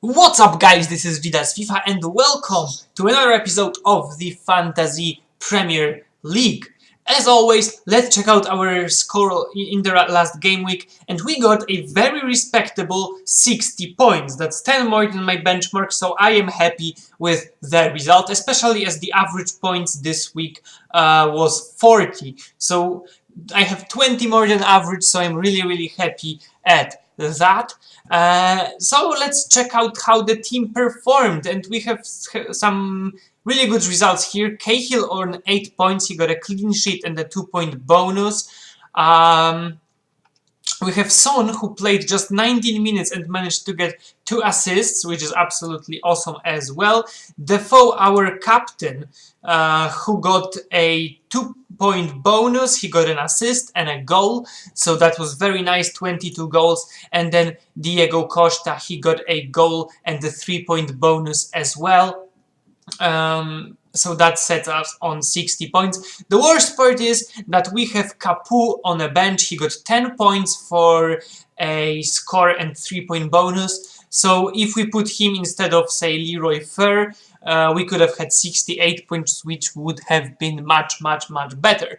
What's up guys, this is Vidas FIFA and welcome to another episode of the Fantasy Premier League. As always, let's check out our score in the last game week, and we got a very respectable 60 points. That's 10 more than my benchmark, so I am happy with the result, especially as the average points this week was 40. So I have 20 more than average, so I'm really happy at that. So let's check out how the team performed, and we have some really good results here. Cahill earned 8 points, he got a clean sheet and a 2-point bonus. We have Son, who played just 19 minutes and managed to get 2 assists, which is absolutely awesome as well. Defoe, our captain, who got a 2-point bonus, he got an assist and a goal, so that was very nice, 22 goals. And then Diego Costa, he got a goal and a 3-point bonus as well. So that set us on 60 points. The worst part is that we have Capu on a bench. He got 10 points for a score and 3-point bonus. So if we put him instead of, say, Leroy Fer, we could have had 68 points, which would have been much better.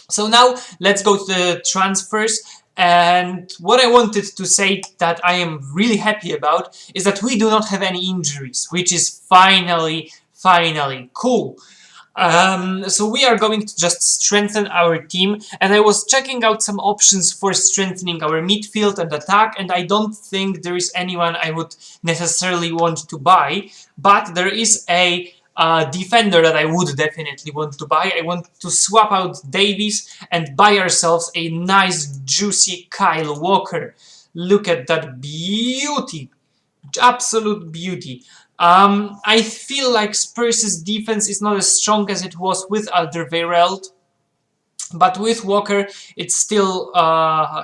So now let's go to the transfers. And what I wanted to say that I am really happy about is that we do not have any injuries, which is finally cool. So we are going to just strengthen our team, and I was checking out some options for strengthening our midfield and attack, and I don't think there is anyone I would necessarily want to buy, but there is a defender that I would definitely want to buy. I want to swap out Davies and buy ourselves a nice juicy Kyle Walker. Look at that beauty, absolute beauty. I feel like Spurs' defense is not as strong as it was with Alderweireld, but with Walker it's still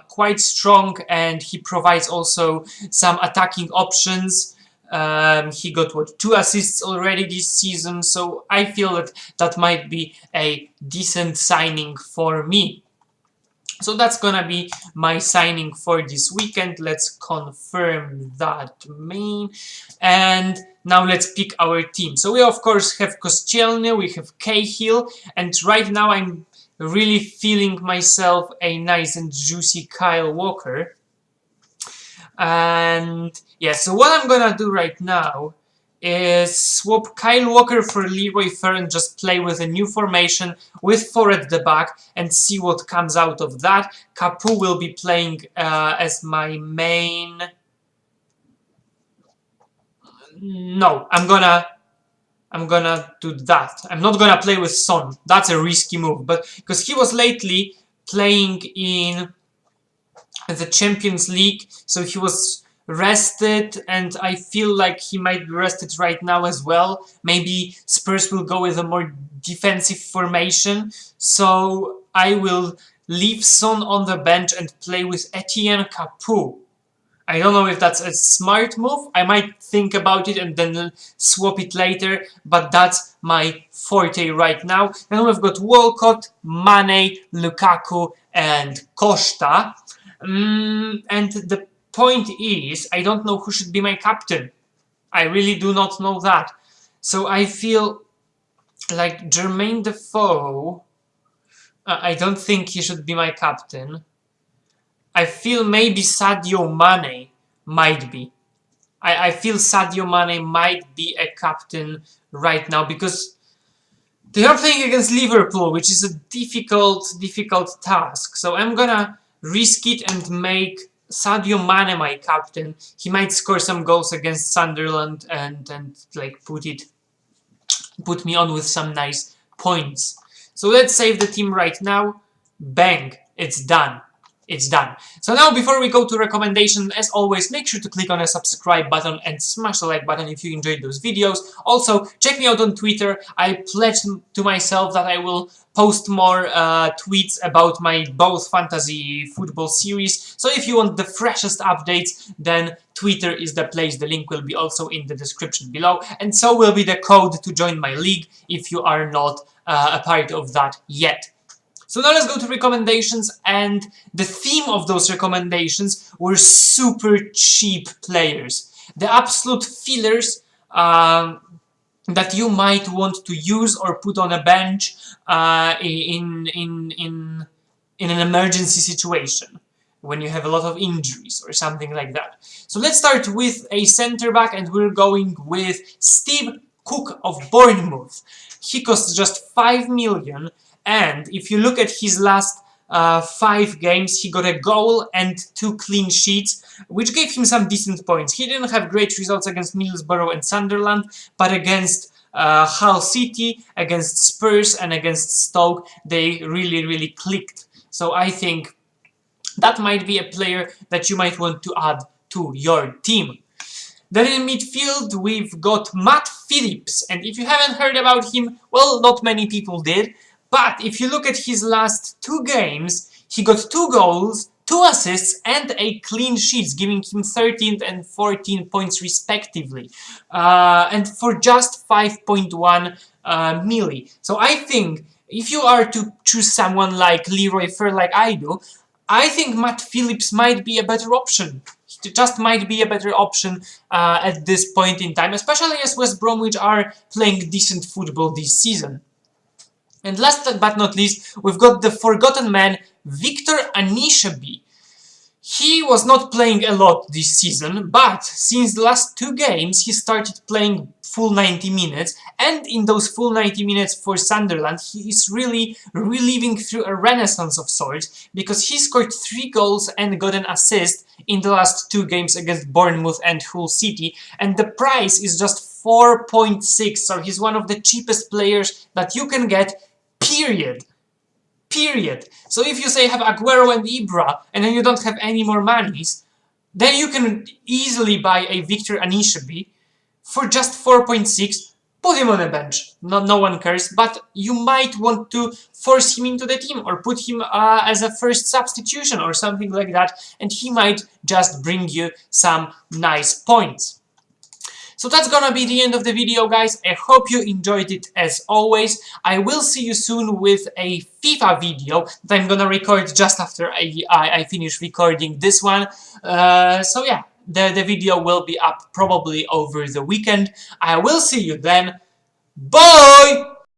quite strong, and he provides also some attacking options. He got, 2 assists already this season, so I feel that that might be a decent signing for me. So that's gonna be my signing for this weekend. Let's confirm that main. And now let's pick our team. So we of course have Koscielny, we have Cahill, and right now I'm really feeling myself a nice and juicy Kyle Walker. And yeah, so what I'm gonna do right now is swap Kyle Walker for Leroy Fer and just play with a new formation with 4 at the back and see what comes out of that. Capu will be playing as my main. No, I'm gonna do that. I'm not gonna play with Son. That's a risky move, but because he was lately playing in the Champions League, so he was rested, and I feel like he might be rested right now as well. Maybe Spurs will go with a more defensive formation, so I will leave Son on the bench and play with Etienne Capu. I don't know if that's a smart move. I might think about it and then swap it later, but that's my forte right now. And we've got Walcott, Mane, Lukaku and Costa. And the point is, I don't know who should be my captain. I really do not know that. So I feel like Jermaine Defoe, I don't think he should be my captain. I feel maybe Sadio Mane might be. I feel Sadio Mane might be a captain right now, because they are playing against Liverpool, which is a difficult task. So I'm gonna risk it and make Sadio Mane my captain. He might score some goals against Sunderland and like put me on with some nice points. So let's save the team right now. Bang, it's done. It's done. So now, before we go to recommendation, as always, make sure to click on the subscribe button and smash the like button if you enjoyed those videos. Also, check me out on Twitter. I pledged to myself that I will post more tweets about my both fantasy football series. So if you want the freshest updates, then Twitter is the place. The link will be also in the description below. And so will be the code to join my league if you are not a part of that yet. So now let's go to recommendations, and the theme of those recommendations were super cheap players. the absolute fillers that you might want to use or put on a bench in an emergency situation, when you have a lot of injuries or something like that. So let's start with a centre back, and we're going with Steve Cook of Bournemouth. He costs just 5 million, and if you look at his last 5 games, he got a goal and 2 clean sheets, which gave him some decent points. He didn't have great results against Middlesbrough and Sunderland, but against Hull City, against Spurs and against Stoke, they really clicked. So I think that might be a player that you might want to add to your team. Then in midfield, we've got Matt Phillips, and if you haven't heard about him, well, not many people did, but if you look at his last 2 games, he got 2 goals, 2 assists, and a clean sheet, giving him 13 and 14 points respectively, and for just 5.1 milli. So I think if you are to choose someone like Leroy Fer, like I do, I think Matt Phillips might be a better option. He just might be a better option at this point in time, especially as West Bromwich are playing decent football this season. And last but not least, we've got the forgotten man, Victor Anishabi. He was not playing a lot this season, but since the last 2 games, he started playing full 90 minutes, and in those full 90 minutes for Sunderland, he is really reliving through a renaissance of sorts, because he scored 3 goals and got an assist in the last 2 games against Bournemouth and Hull City, and the price is just 4.6, so he's one of the cheapest players that you can get, period. So if you say have Aguero and Ibra, and then you don't have any more monies, then you can easily buy a Victor Anishabi for just 4.6, put him on a bench. No one cares, but you might want to force him into the team or put him as a first substitution or something like that, and he might just bring you some nice points. So that's gonna be the end of the video, guys. I hope you enjoyed it as always. I will see you soon with a FIFA video that I'm gonna record just after I finish recording this one. So yeah, the video will be up probably over the weekend. I will see you then. Bye!